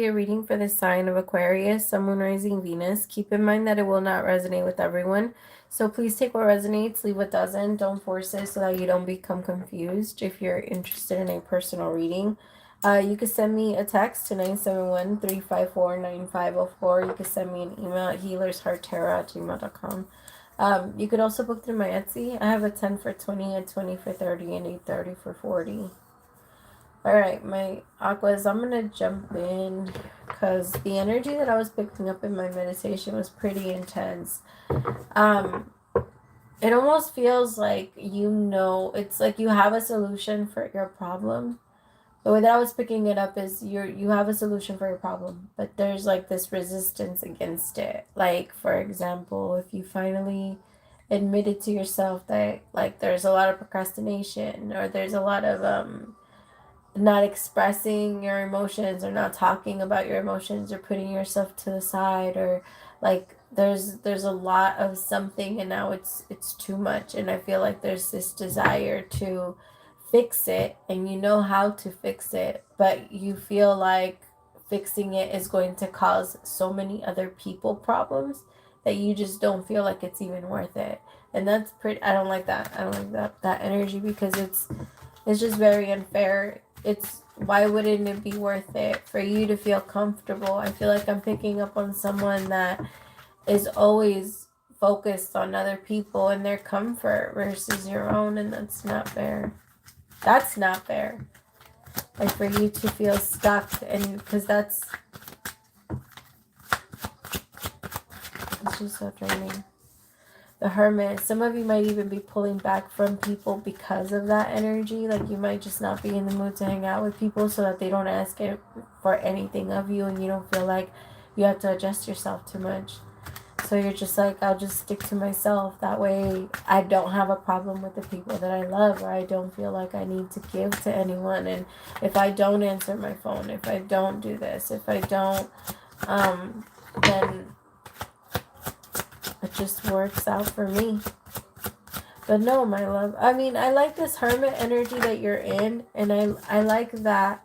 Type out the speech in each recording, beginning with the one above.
A reading for the sign of Aquarius, Sun, Moon, Rising, Venus. Keep in mind that it will not resonate with everyone. So please take what resonates, leave what doesn't. Don't force it so that you don't become confused. If you're interested in a personal reading, you can send me a text to 971-354-9504. You can send me an email at HealersHeartTarot@gmail.com. You could also book through my Etsy. I have a 10 for 20, a 20 for 30, and a 30 for 40. Alright, my Aquas, I'm going to jump in because the energy that I was picking up in my meditation was pretty intense. It almost feels like it's like you have a solution for your problem. The way that I was picking it up is you have a solution for your problem, but there's like this resistance against it. Like, for example, if you finally admitted to yourself that like there's a lot of procrastination, or there's a lot of not expressing your emotions, or not talking about your emotions, or putting yourself to the side, or like there's a lot of something, and now it's too much, and I feel like there's this desire to fix it, and you know how to fix it, but you feel like fixing it is going to cause so many other people problems that you just don't feel like it's even worth it. And that's pretty, I don't like that. I don't like that energy, because it's just very unfair. Why wouldn't it be worth it for you to feel comfortable? I feel like I'm picking up on someone that is always focused on other people and their comfort versus your own, and that's not fair. That's not fair. Like, for you to feel stuck, and because it's just so draining. The Hermit, some of you might even be pulling back from people because of that energy. Like, you might just not be in the mood to hang out with people so that they don't ask it for anything of you, and you don't feel like you have to adjust yourself too much. So you're just like, I'll just stick to myself. That way I don't have a problem with the people that I love, or I don't feel like I need to give to anyone. And if I don't answer my phone, if I don't do this, if I don't, then it just works out for me. But no, my love, I mean, I like this Hermit energy that you're in, and I like that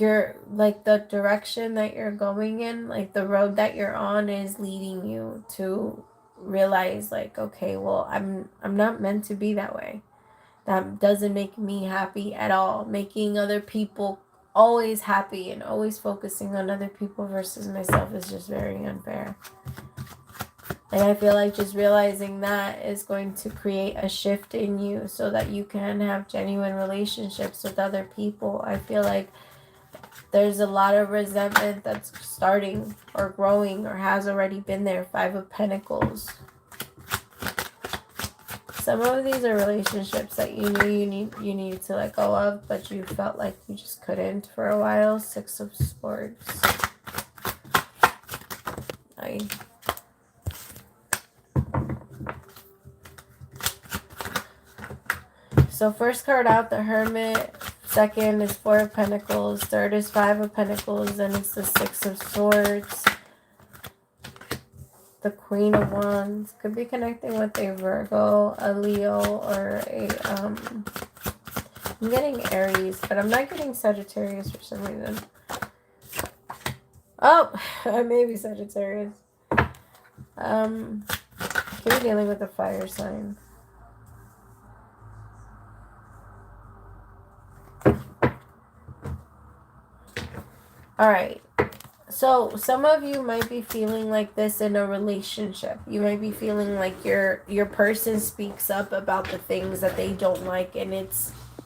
you're like the direction that you're going in, like the road that you're on is leading you to realize, like, okay, well, I'm not meant to be that way. That doesn't make me happy at all. Making other people always happy and always focusing on other people versus myself is just very unfair. And I feel like just realizing that is going to create a shift in you so that you can have genuine relationships with other people. I feel like there's a lot of resentment that's starting or growing or has already been there. 5 of Pentacles. Some of these are relationships that you knew you needed to let go of, but you felt like you just couldn't for a while. 6 of Swords. So first card out, the Hermit. Second is 4 of Pentacles. Third is 5 of Pentacles. Then it's the 6 of Swords. The Queen of Wands. Could be connecting with a Virgo, a Leo, or a I'm getting Aries, but I'm not getting Sagittarius for some reason. Oh, I may be Sagittarius. Could be dealing with a fire sign. Alright, so some of you might be feeling like this in a relationship. You might be feeling like your person speaks up about the things that they don't like, and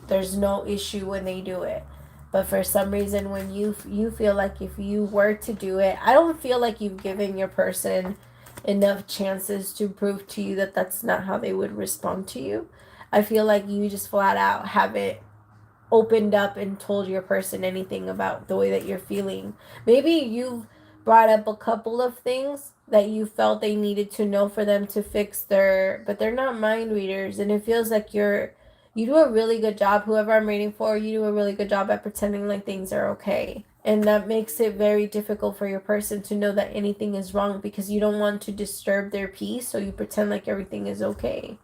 there's no issue when they do it. But for some reason, when you feel like if you were to do it, I don't feel like you've given your person enough chances to prove to you that that's not how they would respond to you. I feel like you just flat out haven't opened up and told your person anything about the way that you're feeling. Maybe you've brought up a couple of things that you felt they needed to know for them to fix but they're not mind readers, and it feels like you do a really good job, whoever I'm reading for, you do a really good job at pretending like things are okay. And that makes it very difficult for your person to know that anything is wrong, because you don't want to disturb their peace, so you pretend like everything is okay.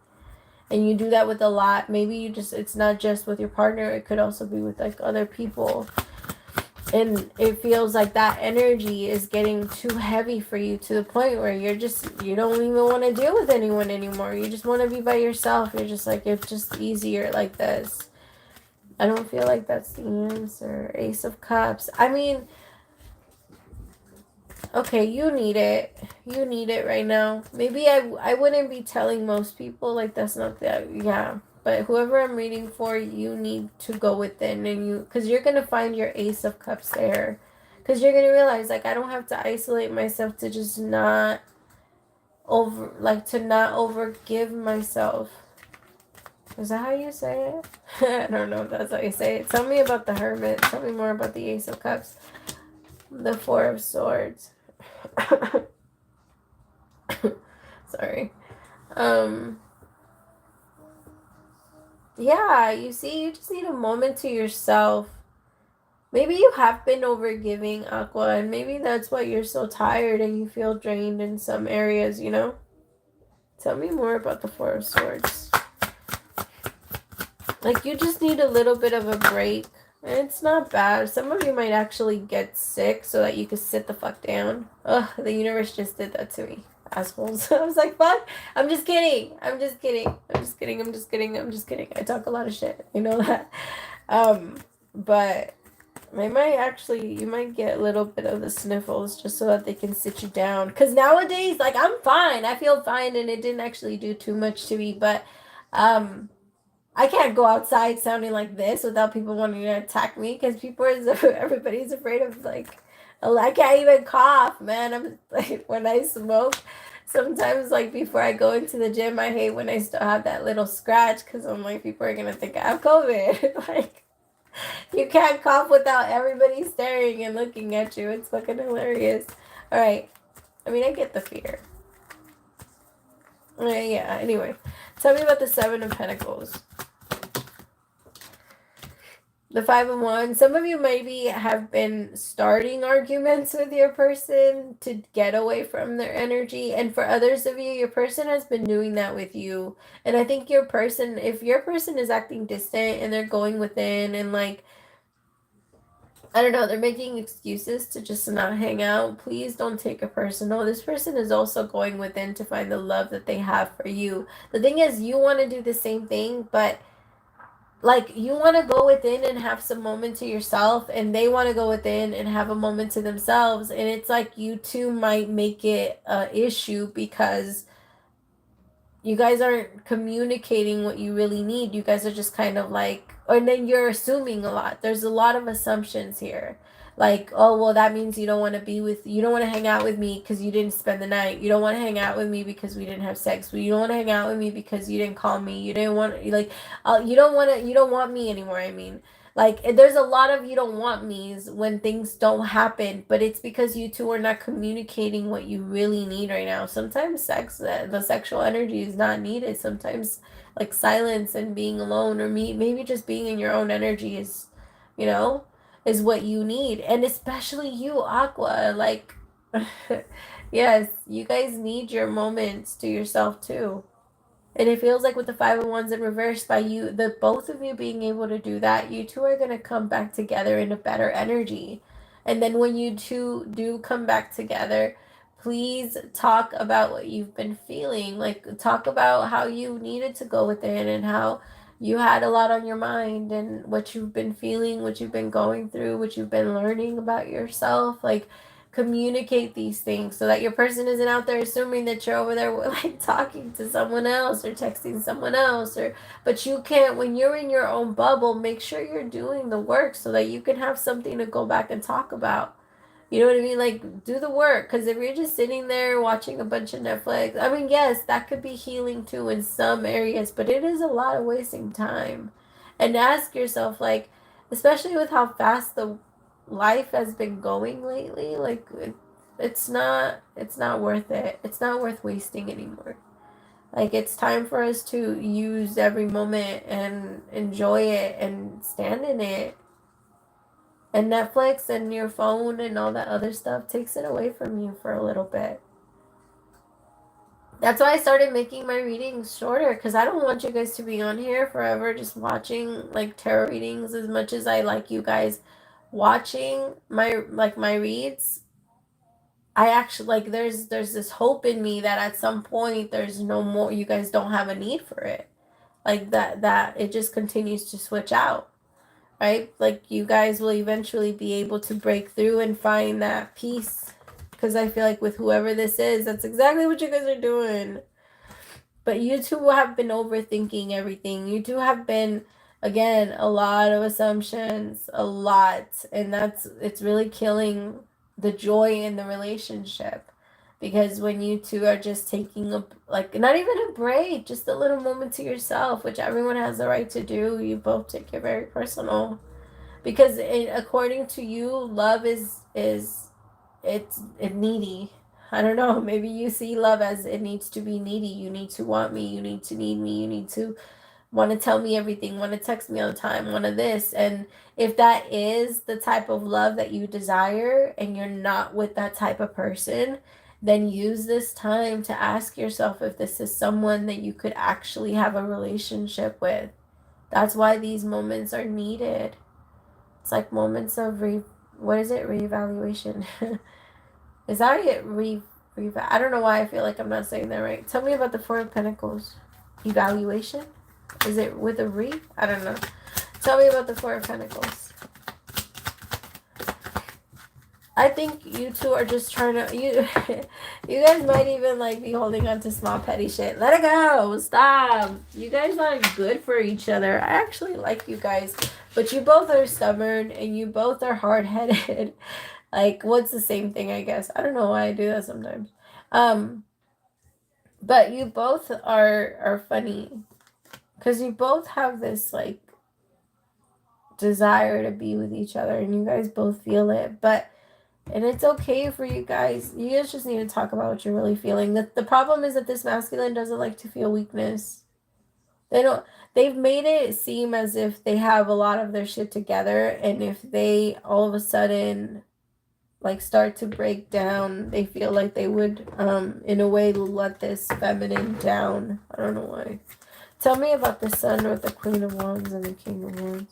And you do that with a lot. Maybe it's not just with your partner. It could also be with like other people. And it feels like that energy is getting too heavy for you to the point where you don't even want to deal with anyone anymore. You just want to be by yourself. You're just like, it's just easier like this. I don't feel like that's the answer. Ace of Cups. I mean, okay, you need it. You need it right now. Maybe I wouldn't be telling most people, like, that's not that, yeah. But whoever I'm reading for, you need to go within, and because you're going to find your Ace of Cups there. Because you're going to realize, like, I don't have to isolate myself to just not to not overgive myself. Is that how you say it? I don't know if that's how you say it. Tell me about the Hermit. Tell me more about the Ace of Cups. The Four of Swords. Sorry. Yeah, you see, you just need a moment to yourself. Maybe you have been overgiving, Aqua, and maybe that's why you're so tired and you feel drained in some areas, you know? Tell me more about the Four of Swords. Like, you just need a little bit of a break. And it's not bad. Some of you might actually get sick so that you can sit the fuck down. Ugh, the universe just did that to me. Assholes. I was like, fuck. I'm just kidding. I'm just kidding. I'm just kidding. I'm just kidding. I'm just kidding. I talk a lot of shit. You know that. But you might get a little bit of the sniffles just so that they can sit you down. Because nowadays, like, I'm fine. I feel fine and it didn't actually do too much to me. But, I can't go outside sounding like this without people wanting to attack me because everybody's afraid of, like, I can't even cough, man. I'm like, when I smoke, sometimes, like, before I go into the gym, I hate when I still have that little scratch because I'm like, people are going to think I have COVID. Like, you can't cough without everybody staring and looking at you. It's fucking hilarious. All right. I mean, I get the fear. Yeah, anyway. Tell me about the Seven of Pentacles. The Five of Wands. Some of you maybe have been starting arguments with your person to get away from their energy. And for others of you, your person has been doing that with you. And I think if your person is acting distant and they're going within and, like, I don't know, they're making excuses to just not hang out, please don't take it personal. This person is also going within to find the love that they have for you. The thing is, you want to do the same thing, but, like, you want to go within and have some moment to yourself, and they want to go within and have a moment to themselves, and it's like you two might make it a issue because you guys aren't communicating what you really need. You guys are just kind of like, and then you're assuming a lot. There's a lot of assumptions here. Like, oh, well, that means you don't want to hang out with me because you didn't spend the night. You don't want to hang out with me because we didn't have sex. You don't want to hang out with me because you didn't call me. You didn't want, like, you don't want me anymore. I mean, like, there's a lot of you don't want me's when things don't happen, but it's because you two are not communicating what you really need right now. Sometimes the sexual energy is not needed. Sometimes, like, silence and being alone, or maybe just being in your own energy is, you know, is what you need. And especially you, Aqua, like, yes, you guys need your moments to yourself too. And it feels like with the Five of Wands in reverse, by the both of you being able to do that, you two are going to come back together in a better energy. And then when you two do come back together, please talk about what you've been feeling. Like, talk about how you needed to go within and how you had a lot on your mind and what you've been feeling, what you've been going through, what you've been learning about yourself. Like, communicate these things so that your person isn't out there assuming that you're over there, like, talking to someone else or texting someone else, but you can't. When you're in your own bubble, make sure you're doing the work so that you can have something to go back and talk about. You know what I mean? Like, do the work, because if you're just sitting there watching a bunch of Netflix, I mean, yes, that could be healing too in some areas, but it is a lot of wasting time. And ask yourself, like, especially with how fast the life has been going lately, like, it's not worth it. It's not worth wasting anymore. Like, it's time for us to use every moment and enjoy it and stand in it. And Netflix and your phone and all that other stuff takes it away from you for a little bit. That's why I started making my readings shorter, because I don't want you guys to be on here forever just watching, like, tarot readings. As much as I like you guys watching my reads, I actually like there's this hope in me that at some point there's no more, you guys don't have a need for it. Like that it just continues to switch out, right? Like you guys will eventually be able to break through and find that peace, because I feel like with whoever this is, that's exactly what you guys are doing. But you two have been overthinking everything. You two have been, again, a lot of assumptions, a lot. And it's really killing the joy in the relationship. Because when you two are just taking like, not even a break, just a little moment to yourself, which everyone has the right to do, you both take it very personal. Because according to you, love it's needy. I don't know, maybe you see love as it needs to be needy. You need to want me, you need to need me, you need to want to tell me everything, want to text me all the time, want to this. And if that is the type of love that you desire and you're not with that type of person, then use this time to ask yourself if this is someone that you could actually have a relationship with. That's why these moments are needed. It's like moments of what is it? Reevaluation. Is that it? I don't know why I feel like I'm not saying that right. Tell me about the Four of Pentacles. Evaluation? Is it with a re? I don't know. Tell me about the Four of Pentacles. I think you two are just trying to, you guys might even like be holding on to small petty shit. Let it go. Stop. You guys are good for each other. I actually like you guys, but you both are stubborn and you both are hard-headed. Like, what's the same thing, I guess? I don't know why I do that sometimes. But you both are funny because you both have this like desire to be with each other and you guys both feel it. And it's okay for you guys. You guys just need to talk about what you're really feeling. The problem is that this masculine doesn't like to feel weakness. They've made it seem as if they have a lot of their shit together, and if they all of a sudden like start to break down, they feel like they would in a way let this feminine down. I don't know why. Tell me about the Sun with the Queen of Wands and the King of Wands.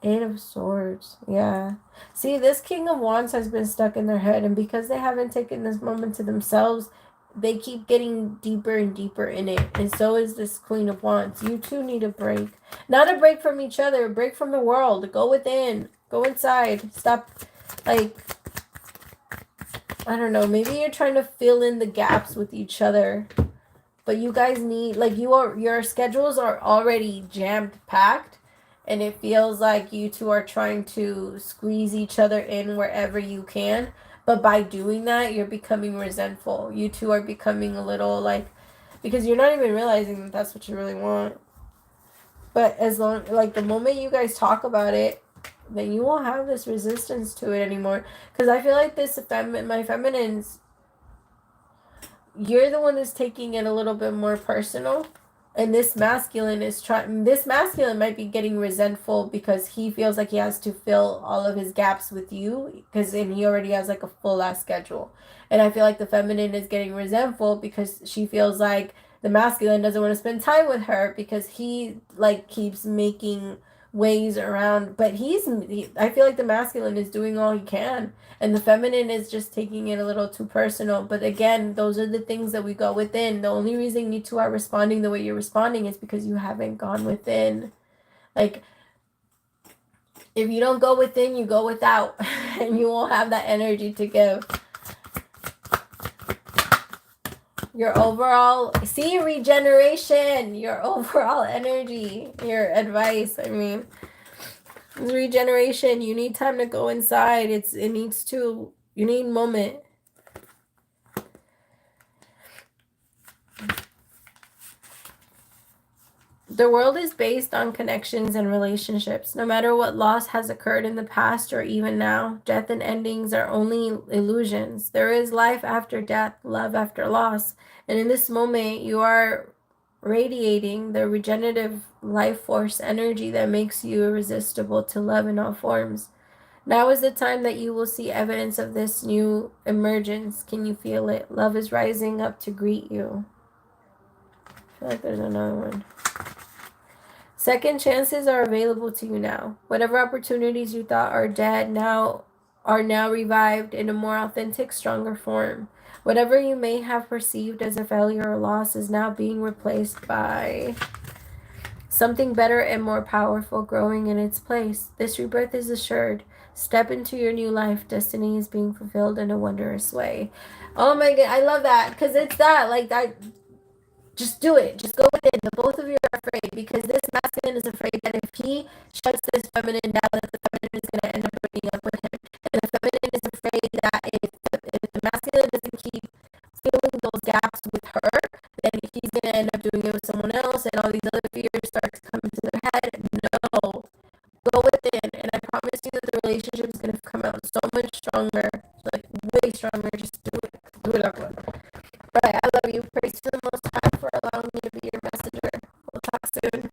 Eight of Swords. Yeah. See, this King of Wands has been stuck in their head, and because they haven't taken this moment to themselves, they keep getting deeper and deeper in it. And so is this Queen of Wands. You two need a break. Not a break from each other, a break from the world. Go within. Go inside. Stop, like, I don't know. Maybe you're trying to fill in the gaps with each other. But you guys need, like, your schedules are already jammed packed. And it feels like you two are trying to squeeze each other in wherever you can. But by doing that, you're becoming resentful. You two are becoming a little like, because you're not even realizing that that's what you really want. But as long, like the moment you guys talk about it, then you won't have this resistance to it anymore. Because I feel like my feminines, you're the one that's taking it a little bit more personal. And this masculine might be getting resentful because he feels like he has to fill all of his gaps with you, because then he already has like a full ass schedule. And I feel like the feminine is getting resentful because she feels like the masculine doesn't want to spend time with her because he like keeps making ways around. But I feel like the masculine is doing all he can, and the feminine is just taking it a little too personal. But again, those are the things that we go within. The only reason you two are responding the way you're responding is because you haven't gone within. Like, if you don't go within, you go without. And you won't have that energy to give. Your overall, see, regeneration, your overall energy, your advice, I mean, regeneration. You need time to go inside. You need moment. The world is based on connections and relationships. No matter what loss has occurred in the past or even now, death and endings are only illusions. There is life after death, love after loss. And in this moment, you are radiating the regenerative life force energy that makes you irresistible to love in all forms. Now is the time that you will see evidence of this new emergence. Can you feel it? Love is rising up to greet you. I feel like there's another one. Second chances are available to you now. Whatever opportunities you thought are dead are now revived in a more authentic, stronger form. Whatever you may have perceived as a failure or loss is now being replaced by something better and more powerful growing in its place. This rebirth is assured. Step into your new life. Destiny is being fulfilled in a wondrous way. Oh my god, I love that, because it's that, like, that. Just do it. Just go with it. The both of you are afraid, because this masculine is afraid that if he shuts this feminine down, that the feminine is going to end up breaking up with him. And the feminine is afraid that if the masculine doesn't keep filling those gaps with her, then he's going to end up doing it with someone else, and all these other fears start to come into their head. No. Go within, and I promise you that the relationship is going to come out so much stronger, like way stronger. Just do it. Do it, everyone. All right, I love you. Praise to the Most High for allowing me to be your messenger. We'll talk soon.